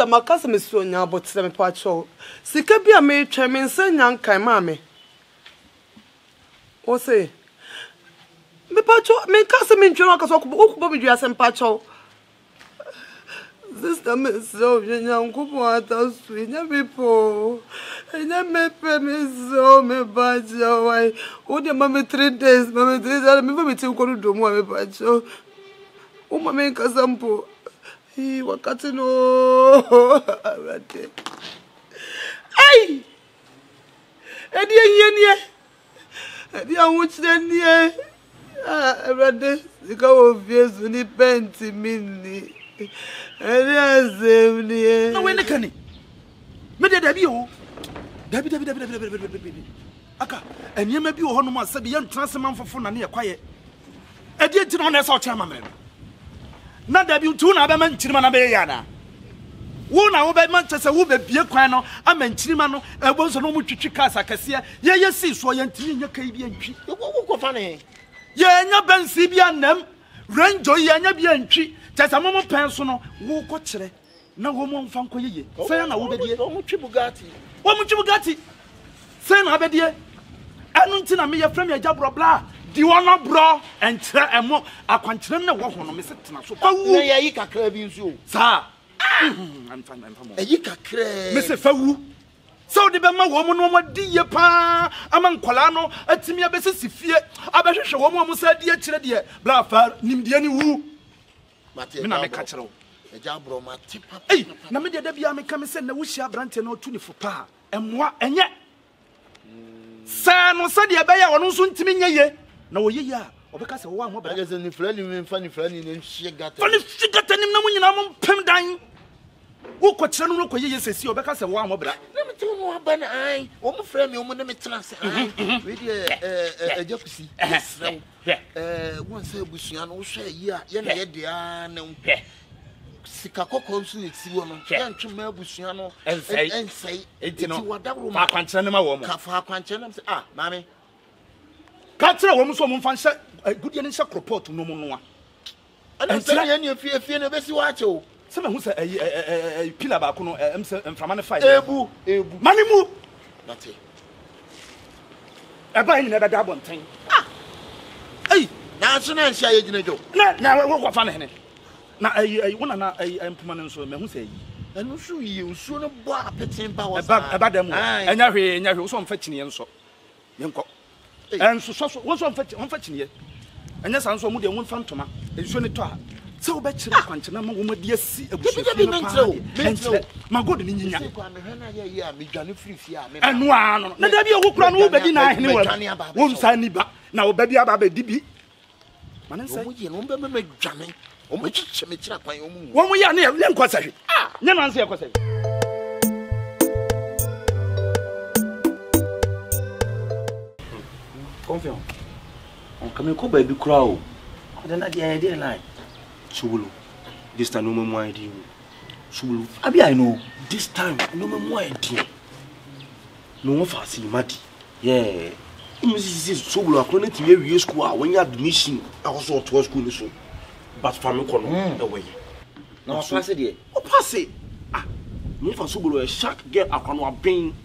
makasa me so nya but se me pa cho. Sika bia me twa me nsa nya nkan ma me. O say me pa cho me kasa me ntwa akasa okubo me dua se me pa cho. Sister me so nya nkupo ata su nya people. Nya me pe me so me pa cho why. O de mama 3 days me me ti ko do mu me pa cho. O mama kasa mpo. Wakati no ay edi yenye edi awuchenie brother Sika wo viesu ni penti mini edi azemni no we ne kani me de dabi o dabi aka eniyema bi wo ho no ma sabi ye ntrasema mfofo na ne yakwaye edi enti no na esa o chama me na dabi tu na be man chirima na be yana wo na wo be man chese wo be bie kwan no ama chirima no ebo so no mu twitwi kasa kase ye si so ye ntini nya kai bi antwi wo ko fa ne ye nya bensi bi anam ranjo ye nya bi antwi chese mo pen so no wo ko kire na wo mo mfa nko yeye se na wo be die wo mu twi bugatti se na be die anu ntina me ye frame ya jabro bla di wona bro entre emo akwankyerem na wo ho no me setena so fa wu na yayi kakra bi nso sa I'm fine ayi kakra me se fa wu so de be ma wo mo no mo di ye pa ama nkola no atimi abesisi fie abehwehwe wo mo sa di akire de bla fa nimde ni wu mate me na me ka kire wo eja bro mate papa ei na me de da bia me ka me se na wo hia brante na otu ni fo pa emwa enye sa no sa de be ya wono so ntimi nyeye na wo yeye a obeka se wo wa mo bra ageze ni frani me mfa ni frani ne nhye gata fani sigata nim na munyina mo pem dan wo ko kire no ko yeye sesi obeka se wo wa mo bra na me timo mo aba na ai wo mo frɛ me wo mo na me tena se ai we de ajakusi srew won se busua no wo hwɛ yi a ye na ye de a na Sika kokko nso ne ti wo no ye ntwema busua no ensei enti wadawro ma akwankyere ne ma wo mo ka fa akwankyere na se mami ka kire wo mo so mo mfa nhyɛ gudie ne nhyɛ kropot no mo noa ana se ye ne fie ne besi wa ache o se me hu se pila ba ko no emse mframa ne fa ebu mani mu nate eba ni na da bonten ei na so na nhyia ye gina jo na wo fa ne na wona na empuma ne nso me hu se enu so yi nsuo no bo apeten ba wo eba dem enya hwe wo so mfa kiniye nso yenko enso so wo so mfa kiniye enya san so mu de wo mfa ntoma nsuo ne to a se wo be kire kwanche na ma wo madi asi abusu ma god ni nyinya kwa me hwe na ye yi a me dwane free fie a me enu ano na da bi wo kura no wo bedi na ahene wo nsa ni ba na wo bedi aba be dibi manense wo ye no be me dwane o mo chiche me kira kwan o mu wo mo ya na ye nkwasa hwe nya na nse ye kwasa Confiant. On come ko baby crow. Then at the idea line. Subulu. This time no more idea. Subulu. Abi I know. This time no more idea. No more fast mati. Yeah. Mrs. Subulu according to your school when you admission I was to school so. But from no away. No pass it. Oh pass it. No for Subulu a shark get akwanwa brain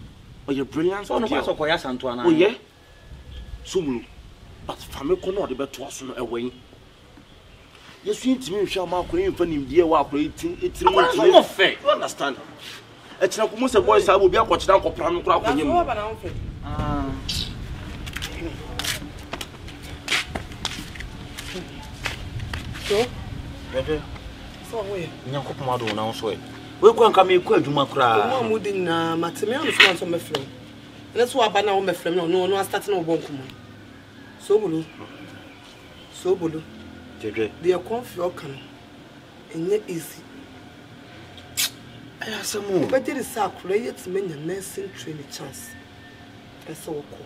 or your brilliance. Oh no pass okoya Santuana. Oh yeah. Subulu. But family kono de beto aso no away. Yesu ntimi hwa ma akoro mfa nimdie wa akoro etiri mo fe. You understand? E kira ko mo se boy sa obi akọchira akọpra no kura akọnyem. So? Bebe. So we. Nyankopon ado na so e. We ko nka me ko adwuma kura. Mo amudi na mateme anu so anso mefrem. Let's wa ba na wo mefrem no start na wo bonkum. Sobolo. Jeje. They are confused kan. Enye easy. Aya samu. But there is a create many nursing training chance. Ese wo ko.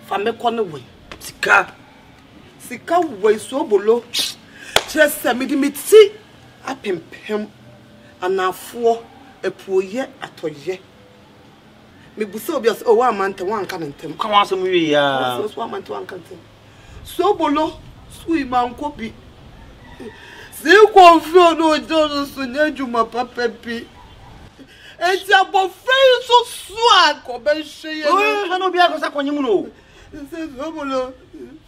Fa me ko no we. Sika we sobolo. Chese me di meti apempem anafo epuoye atoye. Me buso obi o wa mante wan kan ntem. Kan wa samu wi ya. So wa mante wan kan ntem. Sobolo sui man ko bi. Se confio no jono so nyadwuma papa bi. Enti abofra so sua ko be hwe ye. Oh, no bia ko sa kwanyim no. Se sobolo.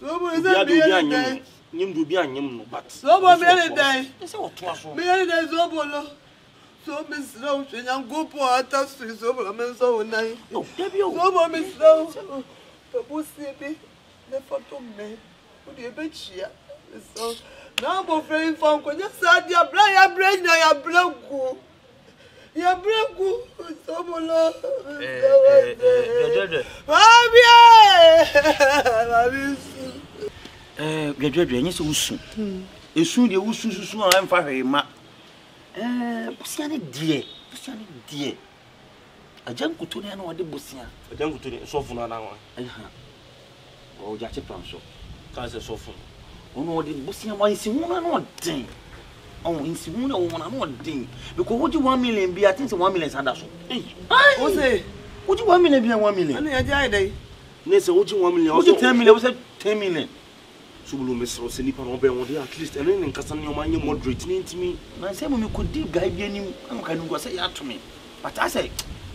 Sobolo Bia se do bia anyim. Nyim do bia anyim no, but. Sobolo be le dai. Se o to aso. Me le dai sobolo. So me slow hwe go po ata so sobolo me so nai. No, bia o. Sobolo me slow. Papu se be le photo me. O de be chia. So now abofra info ko nya sa dia bra ya breku. Ya breku sobolo. Gwadwadwa nyɛ sɛ wusu. Esu de wusu susu a ɛmfa hwee ma. Bosia ne die. Agya nkuto ne na wɔde bosia. Agya nkuto ne sɔfo no ana wa. O gya che plan so. Ka sɛ sɔfo. Ono wɔde bosia ma nsi hu na ɔden. Nsi hu na wɔn na ɔden. Because woji 1 million bi, I think 1 million sada so. O say woji 1 million bi 1 million. Ana ya jai dai. Ne sɛ woji 1 million. Woji 10 million, woji 10 million. Subulu mesro se nipa no be won dey at least ene ne nkasa ne o manye moderate ne ntimi na say me ko di guy bi anim an ka nugo say ya to me but I say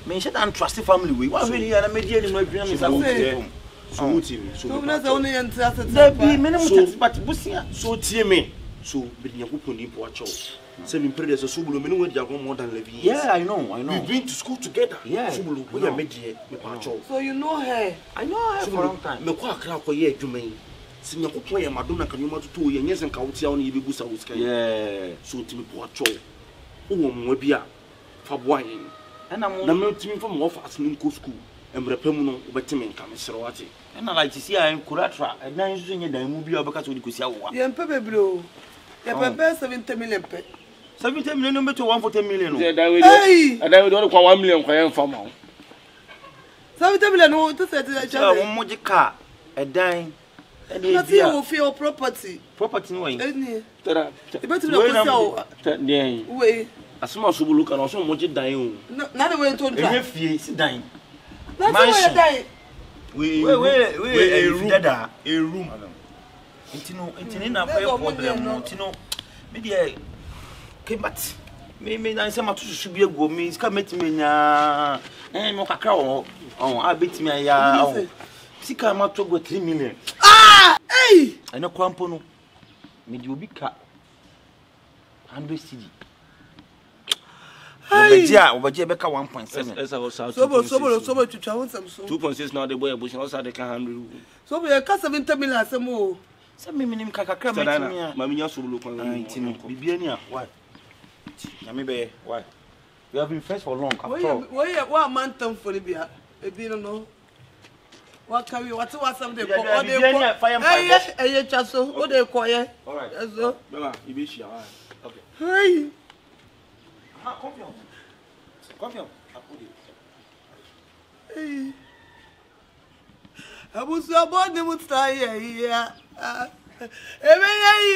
me shit and trust family we wa really na me di anim no adwena me so wuti me so na say one yen tra set da bi me ne mo tet but busia so tie me so be di yakopon di po acho say me pray so subulu me ne wadi akon more than 11 years. Yeah, I know we've been to school together. Yeah, subulu we me die me po acho so you know her. I know her for a long time me ko akra ko ye adwuma yi sinya kokko ya madonna kanuma tutu ye nyesen ka wotia won ye begusa wo sika. Yeah, so timi po acho wo mo bia fa boan yin na me timi fa mo fa asmin ko school emrepam no obetimi nka me sere wate na like see I kuratra dan so nye dan mu bia obeka so di kosia wo ye mpe bebre o ye pepe 70 million pe 70 million no beto 140 million no we do kwa 1 million kwa yemfa ma 70 million no to set cha wo mo ji car dan na ti o fi o property no yin eni tara e betu na kosia o den we asuma subulu kan so mo ji dan o na de we to dra e fie si dan na ti we dan we a room intino na problem no intino me dey ke but me na se ma to susu bi ego me ska metime nya mo kakra o a betime ya o Sika ma to go 3 million. Hey! I know kwampo no. Me di obi ka 100 cedi. Obaje be ka 1.7. So twitwa won sam so. 2.6 now the boy abution also dey ka 100. So we ka 70 million asem o. Se me minim ka kakra metimi a. Ma minya so bulu kwan. Ntino. Bibia ni a. Why? Na me be why? We have been friends for long after all. Why man tam for bia. E bi no. What carry what some they call all the fire eh chaso o dey call ye all right so bella you be share okay hey confiance hey abusu abode mutaye ya ebe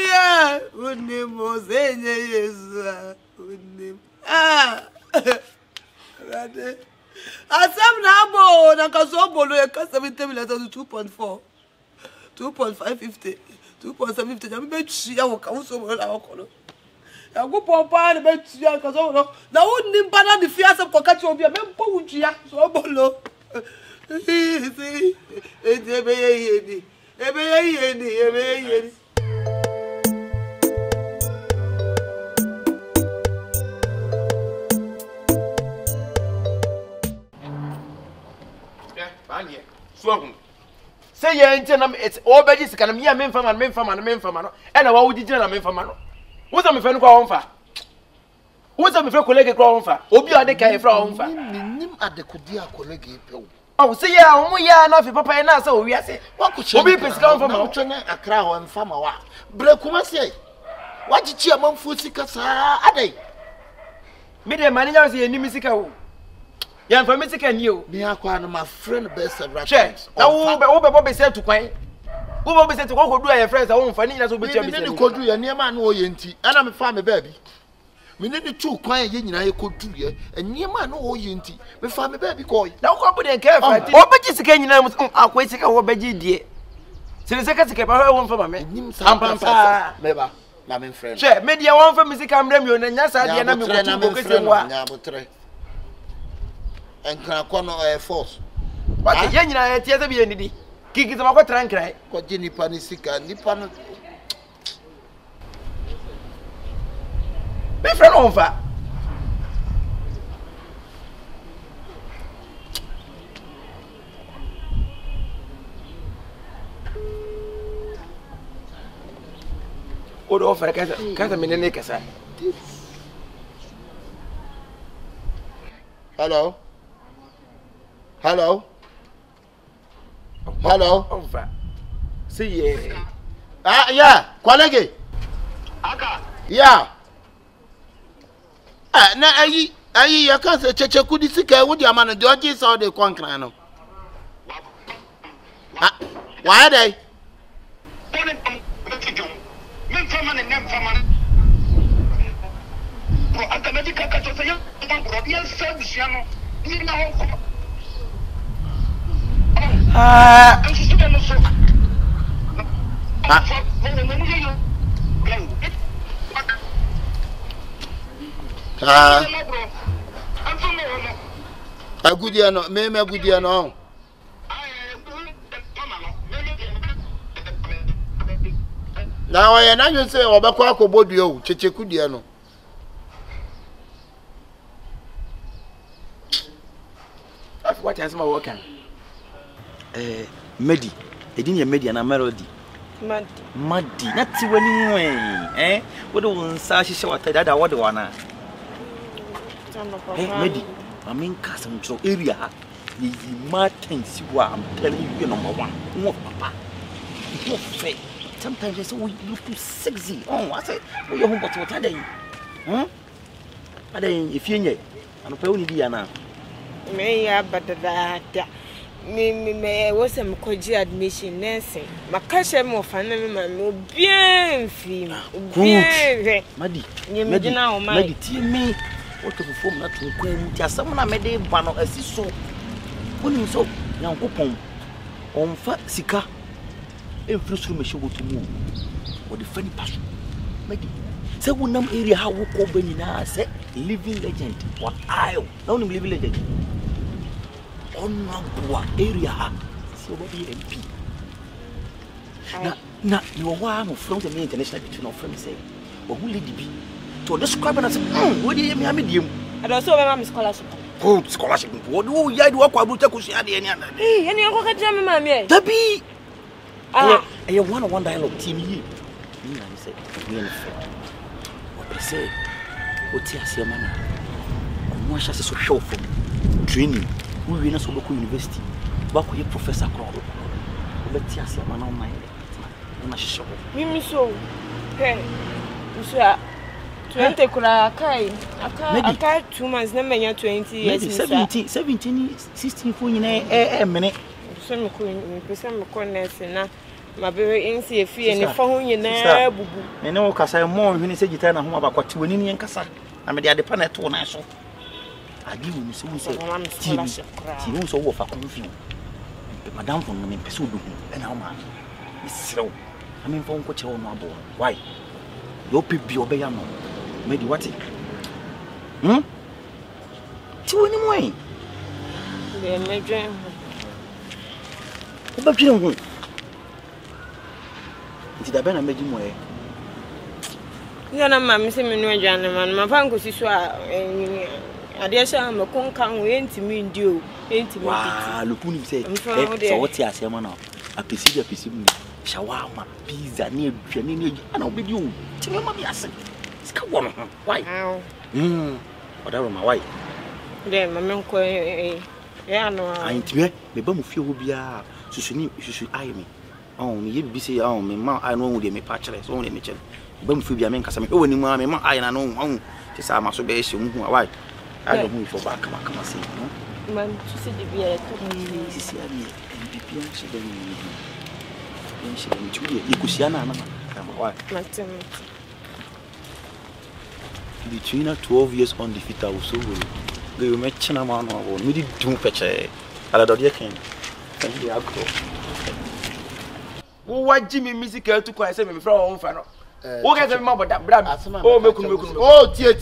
ya unni mozenye yesu unni rade asem na abo na kaso bolo e ka 70 million to 2.4 2.550 2.750 jam be tsia wo ka wo so bolo la okolo ya go pompa na be tsia ka so no na wonni mpa na de fiase ko ka ti obi a me mpo wo tsia so bolo si ebe ye Swag. Say ya ntina it's obeji sika na me memfa ma no e na wa wugigina na memfa ma no wo za me fe no kwa wonfa wo za me fe kolege kwa wonfa obi ade ka e fra wonfa nim adekodi a kolege pe wo oh say ya omu ya na fe papa na sa owi ase obi pe sika wonfa ma wo twene akra ho mfa ma wa bre kuma se wagichi amanfo sika saa adai me de manager say enimi sika wo ya mfa me sika ni o me akwa na my friend best several times na wo be bo say to kwan wo bo be say to ko do ya friends a wo mfa ni na so be tia be say ni ko du ya niema na o ye nti ana me fa me baby me ni tu kwan ye nyina ye ko du ye niema na o ye nti me fa me baby ko na ko bo de ka fa ti o be ji sika nyina mu akwa sika wo be ji die sile sika sika pa wo mfa ma me ampa me ba na me friend che me dia wo mfa me sika mra mi o na nya sa dia na me ko tu ko kese wa nya botre enkra no force what ye nyina ye tie se bi enidi kiki se makọ tra nkran ko je nipa ni sika nipa no be friend on fa o do offer kasa menene kasa hello offer see ye yeah kwalege Aka. yeah na ayi ya kan se KYEKYEKU di sika wo di amana de oje so de kwankran no why dey agudia no me agudia no na wa ya na nyu se obekọ akobodua o KYEKYEKU dia no what has my work Medi edin ye Medi na Melody Madi na ti wani wen wo de won sa hihye wata dada wo de wana Medi amen kasam tro area ha ye Martins wa I'm telling you number 1 wo papa you fair sometimes you say we look too sexy I say we your home but what are they if you nye anope woni dia na me ya badada me was a koji admission nursing makashe mo fana me ma me bien film bien Madi Madi tie me what to form na to kwa mu ti asam na me de ba no asiso woni so Nyankopon onfa sika enfrusuru me hye botumu wo de fani paso Madi se wonam area ha wo ko ba nyina se living legend what ayo na woni living legend onwa area ha se obi MP na ni wo wa no from the international between of friends say wo hu lady bi to describe na say wo di me amediem ada so be ma scholarship scholarship wo do ya di wo kwa abuta ko sia de ni ana eni enko ka jam ma me dabi I one dialogue team here me na say me na fe what they say what ti ase ma na mo sha se so show for training we na so go university ba ko ye professor kro be ti ase ma na o mai na shisho mimi so so 20 kura kai aka 2 months na menya 20 years 17 16 fo nyina mene so me ko nurse na ma be insi efie ni fa ho nyina bubu ene wo kasa mo hwene se gita na ho abakwati wani ni nkasa na me de ade pa na to na so agi wo so wo se ti wo so wo fa konfi madam fo no me pese odu ena o ma isrew amen fo nko che wo no abo why yo pibi obeya no Medi what ti woni mo yi de medwen o ba twire ho nti da be na meji mo e yana ma me se me no adwane ma fa nko siso a ade sha ma konkan wo entimi ndi o entimi wa lupuni se so what ya se ma na apesi mu shawarma pizza ni aduane ni ana obedi o ti me ma bi ase ska wono why whatever my why de ma me nko ya no antime me ba mu fie ho bia susu ayi me me ye bi se me ma ayi no hu de me pa kire so hu de me kire ba mu fie bia me nkasa me woni mu me ma ayi na no hu ti sa ma so be hye hu why I don't move for back kama say man tu se de bia to si abi bibia she de ni she de chudi ikusiana na kama why matem between 12 years undefeated so we me china ma no wo me di dum peche ala do de ken thank you akro wo waji me music to kwa say me fra wo mfa no O ga se me maboda bra. O mekunu. Oh tie.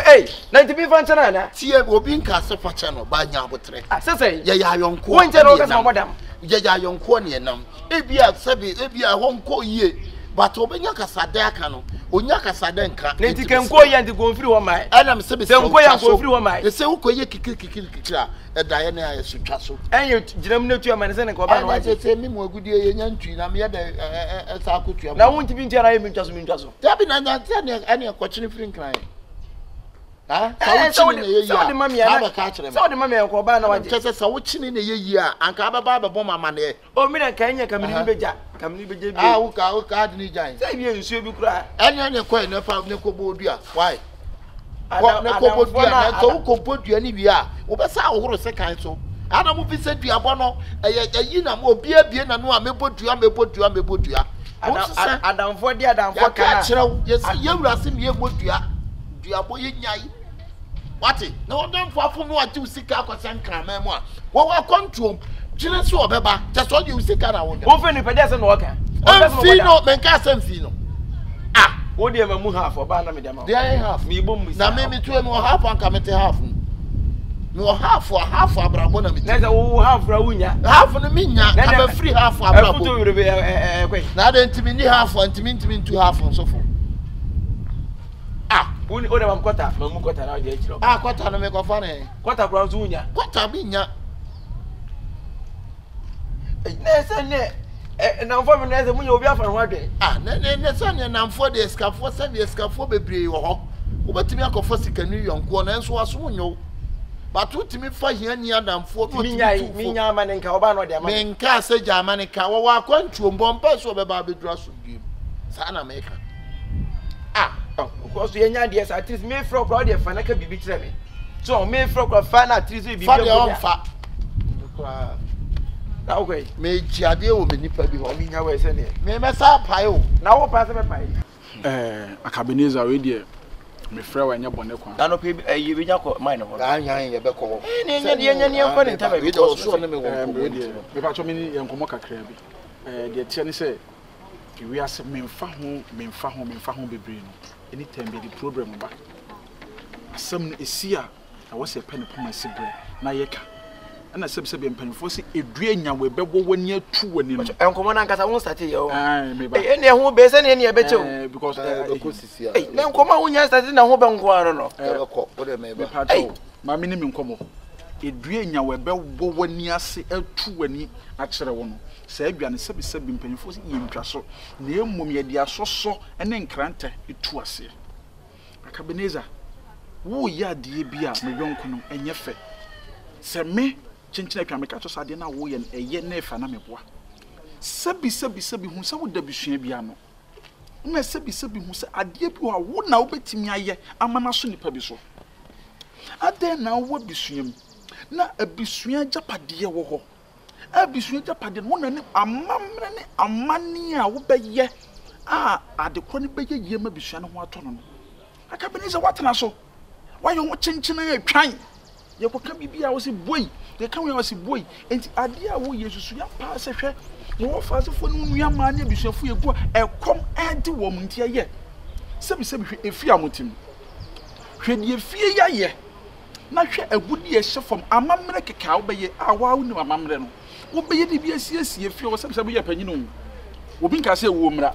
Hey, na ntibi fa nchana na. Tie obi nka se fa che no ba nya abotre. Sese. Ye ya yonko. Wo nche no ga se mabodam. Ye ya yonko ne nam. Ebia sebi ebia honko yie. But obenya kasade aka no. Onya kasade nka. Na ntike nko yie ndi go mfiri ho mai. Ana me se be se nko ya go mfiri ho mai. Ye se ukoye kikira. Da ye na asutwa so. Enye ginam na tu amane se ne ko ba no wa. Se mi mo agudie ye nya ntwi na me ye da esa akotua. Na won tibi ntia na ye mi ntwa so. Tabi na nya ne ane akochine free nkran. Ah, so de mami ya na. So de mami ya ko ba na wa je. Kese sa wo chine ne ye yi a anka aba ba bom amane. O mi na kan nya kamini beja bi. Ah, wo ka de ni jan. Sai bi nsuo bi kura. Ene ne ko ne fa ne ko bodua. Why? Ko ne ko bodua na so ko bodua ni bi a, wo be sa ohoro se kan so. Ana mo bi se dua bo no, yi na mo obi abie na no a mebodua. Adamfo di adamfo kana. Ya kirew, yes, ye wura se me bodua. Dua bo ye nyai. Wati, na won fo afo no ati Sika akosan kran mu a. Wo wa control. Jine so obeba, just so you Sika na won. Wo fe ni pede se no oka. Fino, menka sem fino. Ah, wo de ma mu half oba na me de ma. They are half. Me bom mi. Na me tu me half anka me te half. Me half abrabo na me. Na se wo half ra wunya. Half no me nya, ka be free half abrabo. Futo yure be kwai. Na de ntimi ni half, ntimi tu half so fo. Ah, woni o de ma kwata, ma mu kwata na de akiro. Ah, kwata no me ko fa ne. Kwata kura nso wunya. Kwata bi nya. Na se ne na mfo me na se munya obi afa ho adwe. Ah, ne se ne na mfo de escafo se de escafo bebre wo ho. Wo betimi akofo Sika nu yonko na enso aso wonyo. Batu timi fa hia ni adamfo to minya amane nka oba no de amane. Me nka se ja amane ka wo wa kwantuo mbompa so beba bedura so diem. Sa na meka. Ah, because ye nya de at least me fro crowd de fa na ka bibi kire me. So me fro crowd fa na at least bibi. Fa de on fa. Na okay. Me jiade wo me nipa bi ho. Mi nya we se ne. Me mesa pai o. Na wo pa se me pai. Akabeneza we de me frɛ wa nya bɔne kwa. Na no pe yi bi nya ko mine ho. Anyan ye be ko. Ne nya ne ko ne tabe. We do so ne me wo. Me pa cho me ni enkomo kakra bi. De tie ne sɛ we ase memfa ho bebre no. Anytime be the problem ba. Asɛm no esi a na wo se pɛ ne poma sibre na yeka. Ana sɛbsɛ be mpanfo se edua nya we bɛbɔ wani atu wani no. Enkomo na nkasa won start ye o. Me ba. Ne ho be se ne e be chew. Because ko sisi a. Na enkomo wo nya start na ho be nko aro no. E be ko, wo de me ba. Ma me ni me nkomo. Edua nya we bɛbɔ wani ase atu wani a kyerɛ wo no. Sɛ adua ne sɛbsɛ be mpanfo se ye ntwa so. Na emom ye de asoso ne nkranta etu ase. Akabeneza wo ya de bi a me yonko no enye fɛ. Sɛ me chinchina twa me ka to sade na wo ye eye na efa na meboa sabi hu sa wo da bisua bia no na sabi hu sa ade bi wa wo na wo betimi aye amana so nipa bi so ade na wo bisuam na abisua japade wo ho abisua japade no na ne amamre ne amani a wo beye ade kro ne beye ye ma bisua no ho ato no Akabeneza watena so wayo wo chinchina atwan ye ko kan bibia wo se boy ye kan wo se boy enti ade a wo yesusu ya pa se hwe wo fa se fo no nua ma na bisuafo ye gu ekom ade wo mu ntia ye sebi hwe efi amotim hwe die fie ya ye na hwe agudi ye hye fam amamre keka wo beye a wa wo ni amamre no wo beye de bi asiesie fie wo sebi ye panyino wo bi nka se wo mra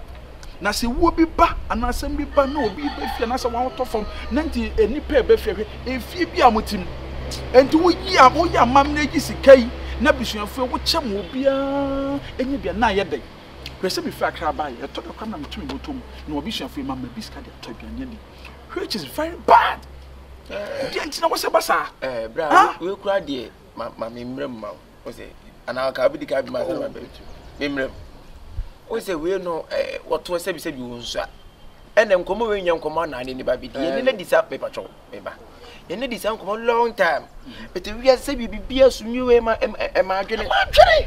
na se wo bi ba anasem bi ba na obi ba fie na se wa to fam na nti enipa be fie hwe efie bi amotim enti wo yi amamre gi sikai na bisuafo wo kyem obia enye bia na ye dey pese bi fa akra ba ye to kwa na mtumi botom na obisuafo ma biska de to bia ne which is very bad enti na wo se basa bra we kura de ma memrem ma wo se ana ka bi di ka bi ma se ma be memrem wo se we no wo to se bi wo nso a ene nkomo we nya nkomo na ne ba bi di ne na disa pe pacho me ba ene disa nkomo long time but we are say bibia sunwe ma adwene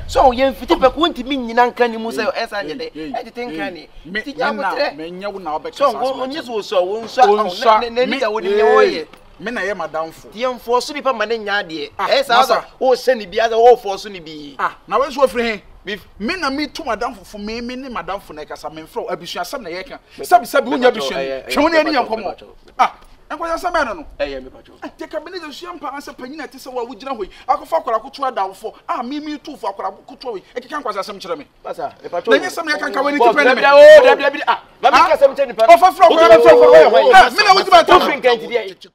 so ye mfiti pe ko ntimi nyina nka ni mu se esa je de e tete nka ni ti ja botre me nya wo na obeka so onye so wo nso ne ni ga wo ni wo ye me na ye madamfo ti enforce ni pa ma ne nya de esa o se ni bia o force ni bi na we so ofri he me na me to madam for me ne madam for na kasa me mfro abusuasam na ye ka sabi unya bishia hwe woni ani yankomo enkwanya sama no me pacho te Ebenezer suampa ansa panyina te se wa wugina hoyi akofa akwara koto adawfo me tu fo akwara koto hoyi ekeka nkwasa asem kire me pasa me pacho na nyesam ya kanka wani tipe ne me dabi ma me kasa me tani pa o fa fro ko me na wugina ta